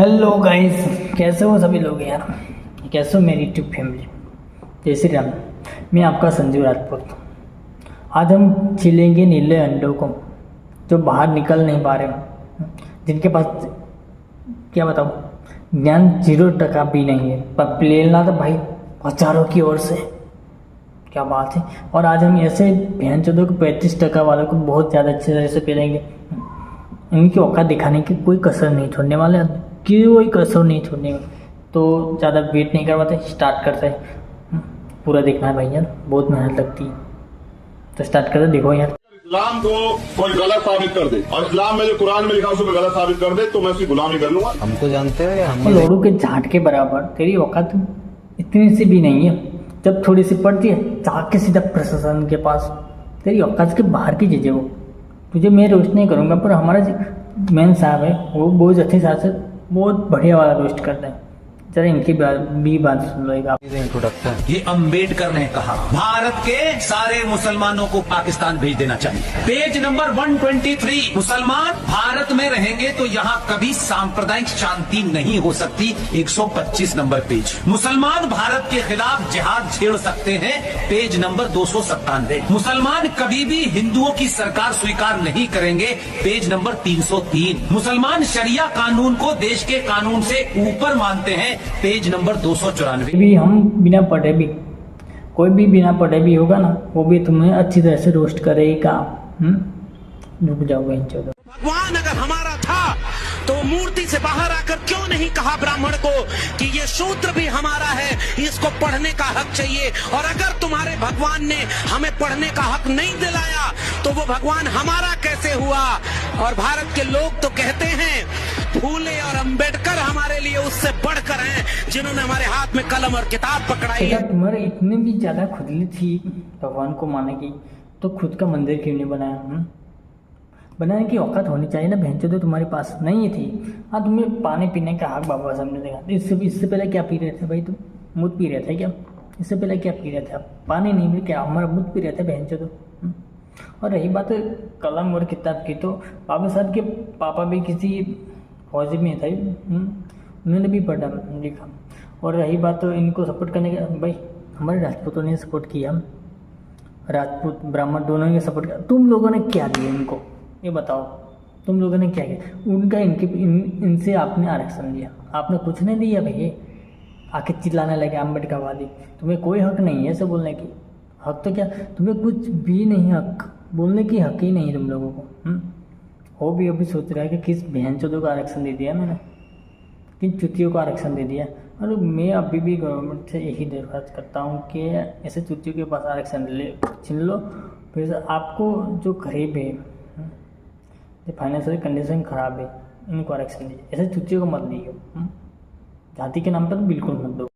Hello guys, कैसे हो सभी लोग यार। कैसे हो मेरी यूट्यूब फैमिली। जय श्री राम। मैं आपका संजीव राजपूत। आज हम छिलेंगे नीले अंडों को जो बाहर निकल नहीं पा रहे, जिनके पास क्या बताऊँ ज्ञान 0% भी नहीं है, पर लेना तो भाई हजारों की ओर से। क्या बात है। और आज हम ऐसे बहन चौदह को 35% वालों को बहुत ज़्यादा अच्छे तरह से पेलेंगे। इनकी औकात दिखाने की कोई कसर नहीं छोड़ने वाले, कोई कसर नहीं छोड़ने वाले। तो ज़्यादा वेट नहीं करवाते, स्टार्ट करते हैं। पूरा देखना है भाई यार, बहुत मेहनत लगती है। तो स्टार्ट करते, देखो यार। इस्लाम को कोई गलत साबित कर दे और इस्लाम में जो कुरान में लिखा उसको गलत साबित कर दे तो मैं उसकी गुलामी कर लूंगा। हमको जानते हो या हम लोड़ू के झाट के बराबर तेरी औकात इतनी सी भी नहीं है। जब थोड़ी सी पड़ती है जाके सीधा प्रशासन के पास। तेरी औकात के बाहर की चीज़ें वो। तुझे मैं रोस्ट नहीं करूँगा, पर हमारा मेन साहब है वो बहुत अच्छे साथ से बहुत बढ़िया वाला रोस्ट करता है। जरा इनकी भी बात सुन लो एक आप। इंट्रोडक्शन। ये अंबेडकर ने कहा भारत के सारे मुसलमानों को पाकिस्तान भेज देना चाहिए। पेज नंबर 123, मुसलमान भारत में रहेंगे तो यहाँ कभी सांप्रदायिक शांति नहीं हो सकती। 125 नंबर पेज। मुसलमान भारत के खिलाफ जिहाद छेड़ सकते हैं। Page number 297। मुसलमान कभी भी हिंदुओं की सरकार स्वीकार नहीं करेंगे। Page number 303। मुसलमान शरिया कानून को देश के कानून से ऊपर मानते हैं। Page number 294। भी हम बिना पढ़े भी, कोई भी बिना पढ़े भी होगा ना, वो भी तुम्हें अच्छी तरह से रोस्ट करेगा। रुक जाओ इन चौदह। भगवान अगर हमारा था तो मूर्ति से बाहर आकर क्यों नहीं कहा ब्राह्मण को कि ये शूद्र भी हमारा है, इसको पढ़ने का हक चाहिए। और अगर तुम्हारे भगवान ने हमें पढ़ने का हक नहीं दिलाया तो वो भगवान हमारा कैसे हुआ। और भारत के लोग तो कहते हैं फूले और अंबेडकर हमारे लिए उससे बढ़कर हैं जिन्होंने हमारे हाथ में कलम और किताब पकड़ाई है। तुम्हारे इतने भी ज्यादा खुजली थी भगवान को मानने की, तो खुद का मंदिर क्यों नहीं बनाया। बनाने की औकात होनी चाहिए ना बहन चोदे, तुम्हारे पास नहीं थी। हाँ, तुम्हें पानी पीने का हक बाबा साहब ने देखा। इससे पहले क्या पी रहे थे भाई तुम? मुझ पी रहे थे क्या? इससे पहले क्या पी रहे थे आप? पानी नहीं पी, क्या हमारा मुझ पी रहे थे बहन चोदो। और रही बात कलम और किताब की, तो बाबा साहब के पापा भी किसी फौजी में थे, उन्होंने भी पढ़ा लिखा। और रही बात तो इनको सपोर्ट करने का, भाई हमारे राजपूतों ने सपोर्ट किया, राजपूत ब्राह्मण दोनों ने सपोर्ट किया। तुम लोगों ने क्या दिया इनको, ये बताओ। तुम लोगों ने क्या किया उनका? इनसे आपने आरक्षण दिया, आपने कुछ नहीं दिया भैया। आके चिल्लाने लगे अम्बेडकरवादी। तुम्हें कोई हक नहीं है ऐसे बोलने की। हक तो क्या, तुम्हें कुछ भी नहीं, हक बोलने की हक ही नहीं तुम लोगों को। वो भी अभी सोच रहा है कि किस बहन चौदों को आरक्षण दे दिया मैंने, किन चुतियों को आरक्षण दे दिया। और मैं अभी भी गवर्नमेंट से यही दरख्वास्त करता हूँ कि ऐसे चुतियों के पास आरक्षण छीन लो। फिर आपको जो गरीब है, जो फाइनेंशियल कंडीशन खराब है, इनको आरक्षण दीजिए। ऐसे चुतियों को मत दियो। जाति के नाम पर तो बिल्कुल मत दो।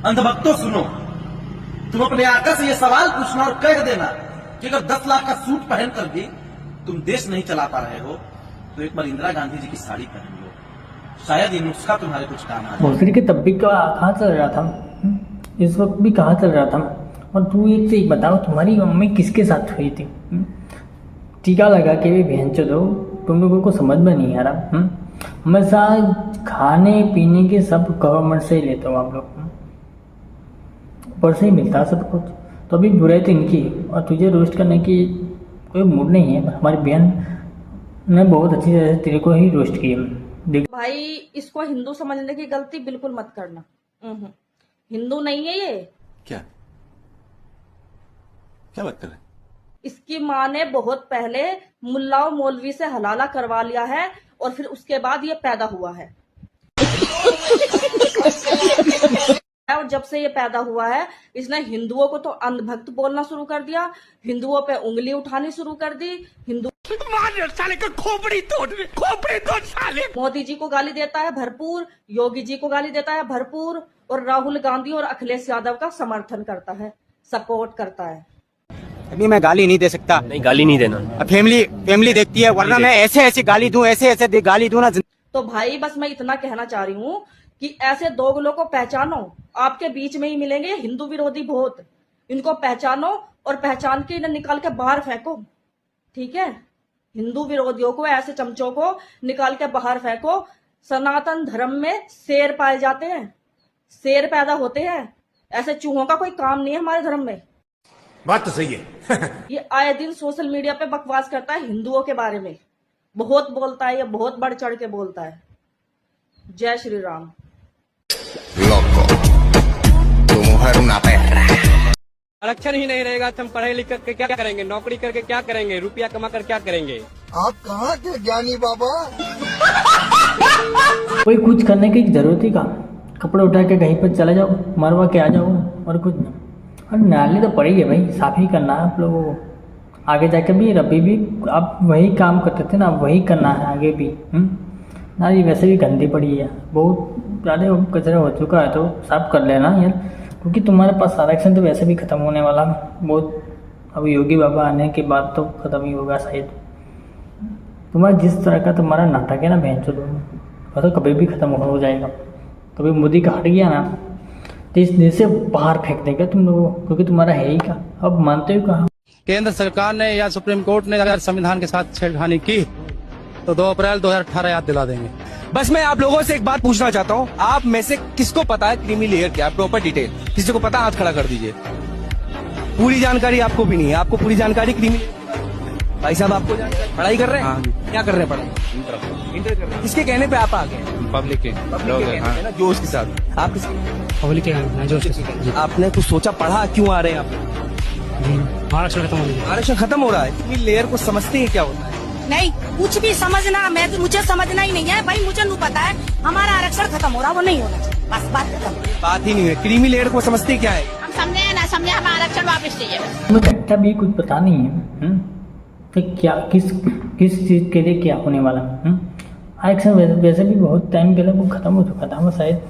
अंधभक्तों सुनो, तुम अपने आका से ये सवाल पूछना और कह देना कि अगर 10 लाख का सूट पहन कर भी तुम देश नहीं चला पा रहे हो तो एक बार इंदिरा गांधी जी की साड़ी पहन लो, शायद ये नुस्खा तुम्हारे कुछ काम आ जाए। भोसड़ी के तब भी कहाँ चल रहा था, इस वक्त भी कहाँ चल रहा था। और तू एक से एक बताओ, तुम्हारी मम्मी किसके साथ हुई थी? टीका लगा के भी बहन चलो, तुम लोगों को समझ में नहीं आ रहा। हमेशा खाने पीने के सब गवर्नमेंट से ही लेते हो आप लोग, ऊपर से ही मिलता सब कुछ। तो अभी बुराई तो इनकी, और तुझे रोस्ट करने की कोई मूड नहीं है। हमारी बहन ने बहुत अच्छी तरह से तेरे को ही रोस्ट किया। भाई इसको हिंदू समझने की गलती बिल्कुल मत करना। हिंदू नहीं है ये। क्या बात कर रहे हैं? इसकी माँ ने बहुत पहले मुल्ला और मौलवी से हलाला करवा लिया है और फिर उसके बाद ये पैदा हुआ है। और जब से ये पैदा हुआ है इसने हिंदुओं को तो अंधभक्त बोलना शुरू कर दिया, हिंदुओं पे उंगली उठानी शुरू कर दी। हिंदू साले का खोपड़ी तोड़ साले। मोदी जी को गाली देता है भरपूर, योगी जी को गाली देता है भरपूर, और राहुल गांधी और अखिलेश यादव का समर्थन करता है, सपोर्ट करता है। अभी मैं गाली नहीं दे सकता। नहीं, गाली नहीं देना। फैमिली देखती है, वरना मैं ऐसे गाली दूं, ऐसे गाली दूं ना। तो भाई बस मैं इतना कहना चाह रही हूँ कि ऐसे दोगलों को पहचानो, आपके बीच में ही मिलेंगे हिंदू विरोधी बहुत। इनको पहचानो और पहचान के इन्हें निकाल के बाहर फेंको, ठीक है? हिंदू विरोधियों को, ऐसे चमचों को निकाल के बाहर फेंको। सनातन धर्म में शेर पाए जाते हैं, शेर पैदा होते हैं, ऐसे चूहों का कोई काम नहीं है हमारे धर्म में। बात तो सही है। ये आए दिन सोशल मीडिया पे बकवास करता है हिंदुओं के बारे में, बहुत बोलता है, ये बहुत बढ़ चढ़ के बोलता है। जय श्री राम। आरक्षण ही नहीं रहेगा तो हम पढ़ाई लिख करके क्या करेंगे, नौकरी करके क्या करेंगे, रुपया कमा कर क्या करेंगे। आप कहाँ के ज्ञानी बाबा? कोई कुछ करने की जरूरत ही कहाँ, कपड़े उठा के कहीं पर चले जाओ, मरवा के आ जाओ और कुछ नहीं। और नाली तो पड़ी है भाई, साफ ही करना है आप लोगों को। आगे जाके भी अभी भी आप वही काम करते थे ना, वही करना है आगे भी। नाली वैसे भी गंदी पड़ी है, बहुत ज़्यादा कचरा हो चुका है, तो साफ कर लेना यार, क्योंकि तुम्हारे पास आरक्षण तो वैसे भी ख़त्म होने वाला है बहुत। अब योगी बाबा आने के बाद तो ख़त्म ही होगा शायद। तुम्हारा जिस तरह का तुम्हारा नाटक है ना बहन चो, वह तो कभी भी ख़त्म हो जाएगा। कभी मोदी का हट गया ना तो इस देश से बाहर फेंक देगा तुम लोगों को, क्योंकि तुम्हारा है ही का। अब मानते हो कहाँ? केंद्र सरकार ने या सुप्रीम कोर्ट ने अगर संविधान के साथ छेड़खानी की तो 2 अप्रैल 2018 याद दिला देंगे। बस मैं आप लोगों से एक बात पूछना चाहता हूँ, आप में से किसको पता है क्रीमी लेयर क्या है, प्रॉपर डिटेल? किसी को पता, हाथ खड़ा कर दीजिए। पूरी जानकारी आपको भी नहीं है, आपको पूरी जानकारी क्रीमी भाई साहब आपको पढ़ाई कर रहे हैं? क्या कर रहे हैं पढ़ाई? इंटर कर रहे हैं। किसके कहने पे आप आ गए? पब्लिक के लोग हैं, हाँ। ना जोश के साथ। आप किसके? पब्लिक के जोश के साथ। आपने कुछ सोचा, पढ़ा क्यों आ रहे हैं आप? आरक्षण खत्म हो गया। आरक्षण खत्म हो रहा है, क्रीमी लेयर को समझते हैं क्या होता है? नहीं, कुछ भी समझना, मैं तो मुझे समझना ही नहीं है भाई, मुझे नहीं पता है। हमारा आरक्षण खत्म हो रहा, वो नहीं होना चाहिए, बस बात खत्म। बात ही नहीं है। क्रीमी लेयर को समझते क्या है? हम समझे या ना समझे, हमें आरक्षण वापस चाहिए। तुम्हें घंटा भी कुछ पता नहीं है तो क्या किस चीज़ के लिए क्या होने वाला है। आरक्षण वैसे भी बहुत टाइम पहले वो खत्म हो चुका था वो शायद।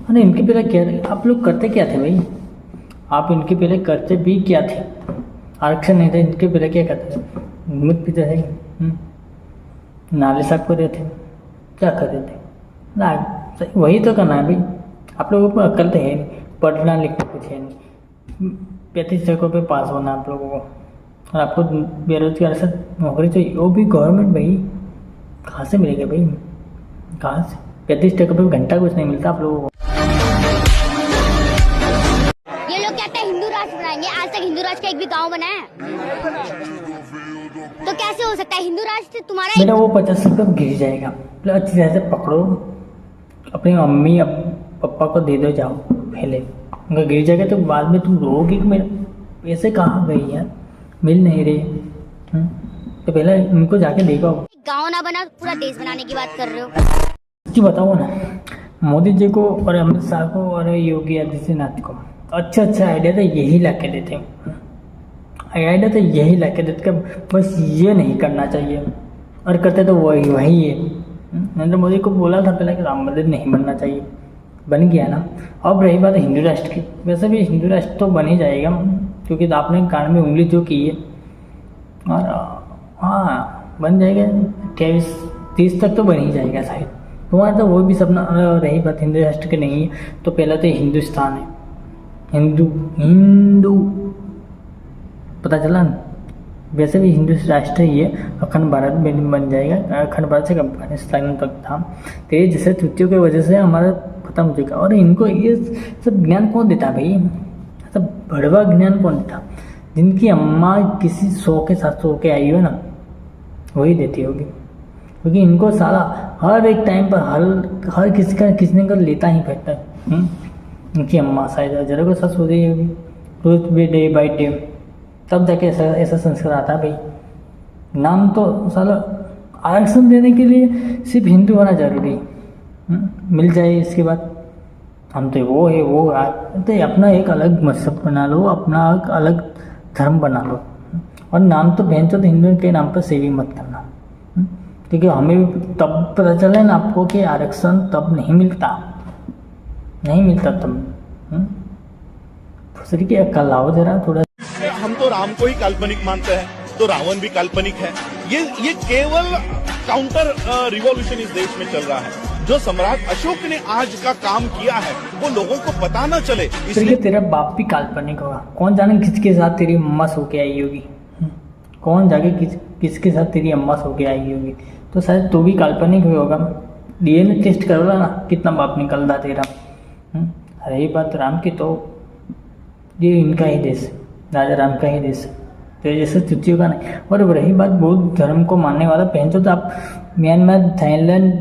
अरे इनके पहले क्या आप लोग करते क्या थे भाई? आप इनके पहले करते भी क्या थे? आरक्षण नहीं था, इनके पहले क्या करते थे? दूध पीते थे, नाले साफ कर रहे थे, क्या कर रहे थे ना? वही तो करना है भाई। आप लोगों को अक्ल तो है नहीं, पढ़ना लिखना कुछ है नहीं। 35 जगहों पे पास होना आप लोगों को, और आपको बेरोजगार से नौकरी चाहिए, वो भी गवर्नमेंट भाई। कहाँ से मिलेगा भाई? कहाँ से? 35 टका पे घंटा कुछ नहीं मिलता आप लोगों को। ये लोग कहते हैं हिंदू राष्ट्र बनाएंगे, आज तक हिंदू राष्ट्र का एक भी गांव बना है? तो कैसे हो सकता है हिंदू राष्ट्र तुम्हारा? बेटा वो 50 रुपये गिर जाएगा, अच्छी तरह से पकड़ो, अपनी मम्मी पापा को दे दो, जाओ पहले। अगर गिर जाएगा तो बाद में तुम रोओगे कि मेरे पैसे कहाँ गए यार, मिल नहीं रहे। तो पहले उनको जाके देखो। गांव ना बना पूरा देश बनाने की बात कर रहे हो? जी बताओ ना, मोदी जी को और अमित शाह को और योगी आदित्यनाथ को अच्छा आइडिया तो यही ला के देते, आइडिया तो यही ला के देते, बस ये नहीं करना चाहिए, और करते तो वही है। नरेंद्र मोदी को बोला था पहले कि राम मंदिर नहीं बनना चाहिए, बन गया ना। अब रही बात हिंदू राष्ट्र की, वैसे भी हिंदू राष्ट्र तो बन ही जाएगा, क्योंकि आपने कान में उंगली जो की है, और हाँ बन जाएगा 28-30 तक तो बन ही जाएगा शायद। तुम्हारा तो वो भी सपना। रही बात हिंदू राष्ट्र की नहीं है, तो पहला तो हिंदुस्तान है, हिंदू पता चला ना। वैसे भी हिंदू राष्ट्र ही है, अखंड भारत में बन जाएगा। अखंड भारत से अफगानिस्तान तक था, तो ये जैसे त्रुटियों की वजह से हमारा खत्म हो चुका। और इनको ये सब ज्ञान कौन देता भाई? सब भड़वा ज्ञान कौन देता? जिनकी अम्मा किसी 100 के 700 के आई हो ना, वही देती होगी, क्योंकि इनको सारा हर एक टाइम पर हर किसी का लेता ही पड़ता है। इनकी अम्मा शायद जरा को सच हो रही होगी, रोज डे बाई डे, तब जाके ऐसा संस्कार आता है भाई। नाम तो साला आरक्षण देने के लिए सिर्फ हिंदू होना जरूरी है, मिल जाए इसके बाद हम तो वो है वो तो अपना एक अलग मजहब बना लो, अपना एक अलग धर्म बना लो, और नाम तो बहन तो हिंदू के नाम पर सेविंग मत करना, क्योंकि हमें तब पता चला ना आपको कि आरक्षण तब नहीं मिलता तब। दूसरी की अक्ल लाओ जरा थोड़ा। हम तो राम को ही काल्पनिक मानते हैं, तो रावण भी काल्पनिक है। ये केवल काउंटर रिवॉल्यूशन इस देश में चल रहा है। जो सम्राट अशोक ने आज का काम किया है वो लोगों को पता ना चले, इसलिए तेरा बाप भी काल्पनिक होगा। कौन जाने किसके साथ तेरी अम्मा सो के आई होगी, कौन जाके किसके साथ तेरी अम्मा सो के आई होगी, तो शायद तू भी काल्पनिक ही होगा। DNA टेस्ट करो ना, कितना बाप निकलता तेरा। रही बात राम की, तो ये इनका ही देश है, राजा राम का ही देश है, तो जैसे चुतियों का नहीं। और रही बात बौद्ध धर्म को मानने वाला पहनचो, तो आप म्यांमार, थाईलैंड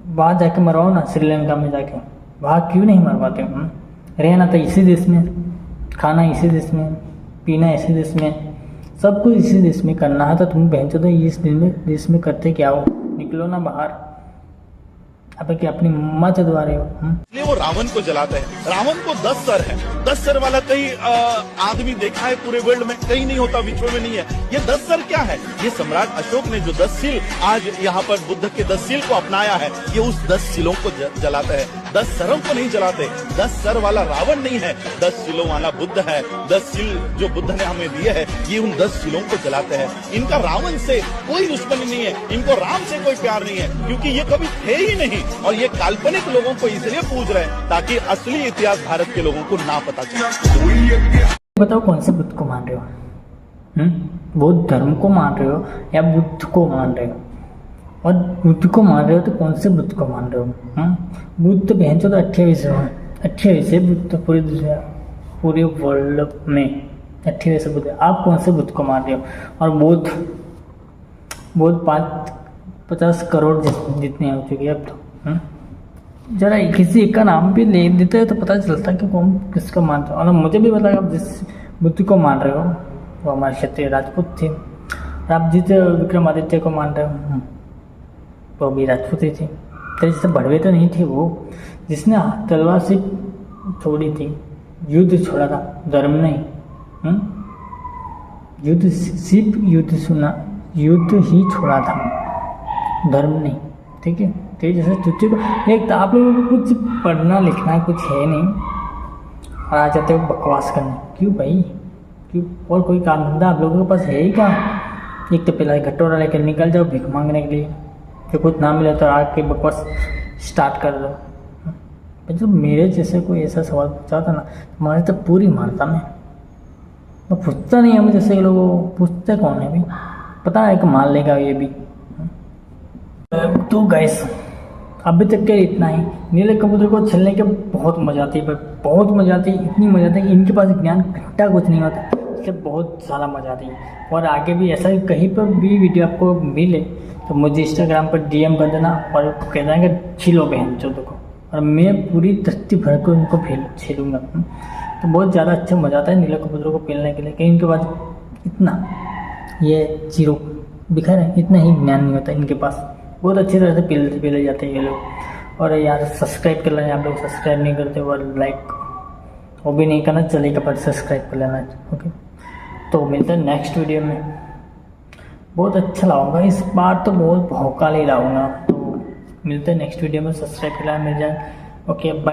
वहाँ जाके मरवाओ ना, श्रीलंका में जाके, वहाँ क्यों नहीं मरवाते? रहना तो इसी देश में, खाना इसी देश में, पीना इसी देश में, सब कुछ इसी देश में करना है, तो तुम पहनचो तो इस देश में करते क्या हो? निकलो ना बाहर, अब क्या अपनी मम्मा चलवा रहे हो? इसलिए वो रावण को जलाते हैं। रावण को 10 सर है, 10 सर वाला कहीं आदमी देखा है पूरे वर्ल्ड में? कहीं नहीं होता, विश्व में नहीं है। ये 10 सर क्या है? ये सम्राट अशोक ने जो 10 सील आज यहाँ पर बुद्ध के 10 सील को अपनाया है, ये उस 10 सीलों को जलाते हैं, 10 सरों को नहीं जलाते। 10 सर वाला रावण नहीं है, 10 सीलों वाला बुद्ध है। 10 सील जो बुद्ध ने हमें दिए है, ये उन 10 सीलों को जलाते हैं। इनका रावण से कोई दुश्मनी नहीं है, इनको राम से कोई प्यार नहीं है, क्योंकि ये कभी थे ही नहीं। और ये काल्पनिक लोगों को इसलिए पूज रहे हैं ताकि असली इतिहास भारत के लोगों को ना पता चले। बताओ कौन से बुद्ध को मान रहे हो? बौद्ध धर्म को मान रहे हो या बुद्ध को मान रहे हो? और बुद्ध को मान रहे हो तो कौन से बुद्ध को मान रहे हो? बुद्ध बहन तो 28 है बुद्ध पूरी दुनिया, पूरे वर्ल्ड में 28 बुद्ध। आप कौन से बुद्ध को मान रहे हो? और बौद्ध 50 करोड़ जितने हो चुके हैं अब तो। जरा किसी एक का नाम भी ले देते हैं तो पता चलता कि कौन किसको मानते हो। और मुझे भी पता आप जिस बुद्ध को मान रहे हो वो हमारे क्षत्रिय राजपूत थे। आप जिस विक्रमादित्य को मान रहे हो वो भी राजपूत ही थे। तो जैसे भड़वे तो नहीं थे वो, जिसने तलवार से छोड़ी थी, युद्ध छोड़ा था, धर्म नहीं। युद्ध सिर्फ युद्ध ही छोड़ा था, धर्म नहीं। ठीक है, तो जैसे चुच्चे को एक तो आप लोगों को कुछ पढ़ना लिखना कुछ है नहीं और आ जाते हो बकवास करने। क्यों भाई, क्यों? और कोई काम धंधा आप लोगों के पास है ही क्या? एक तो पहला घटोरा लेकर निकल जाओ भीख मांगने के लिए, फिर कुछ ना मिले तो आके बकवास स्टार्ट कर दो। जो मेरे जैसे कोई ऐसा सवाल पूछा था ना, हमारे तो पूरी मारता मैं पूछता नहीं। हम जैसे लोग पूछते कौन है भी, पता है कि मान लेगा ये भी। तो गाइस अभी तक के इतना ही। नीले कबूतर को छलने के बहुत मजा आती है, बहुत मजा आती है, इतनी मजा आती है कि इनके पास ज्ञान घंटा कुछ नहीं होता, इससे बहुत ज़्यादा मजा आती है। और आगे भी ऐसा कहीं पर भी वीडियो आपको मिले तो मुझे इंस्टाग्राम पर DM कर देना और कह देना कि छिलो बहन चौदह को, और मैं पूरी दस्ती भर को उनको छेलूँगा। तो बहुत ज़्यादा अच्छा मजा आता है नीले कबूतरों को पेलने के लिए। कहीं इनके पास इतना ये जीरो दिखा रहे, इतना ही ज्ञान नहीं होता इनके पास। बहुत अच्छी तरह से पेले जाते हैं ये लोग। और यार सब्सक्राइब कर लेना, आप लोग सब्सक्राइब नहीं करते, और लाइक वो भी नहीं करना चलेगा, पर सब्सक्राइब कर लेना। ओके, तो मिलते हैं नेक्स्ट वीडियो में। बहुत अच्छा लाऊंगा इस बार, तो बहुत भौकाल ही लाऊंगा। तो मिलते हैं नेक्स्ट वीडियो में, सब्सक्राइब कर लेना, मिल जाए। Okay bye.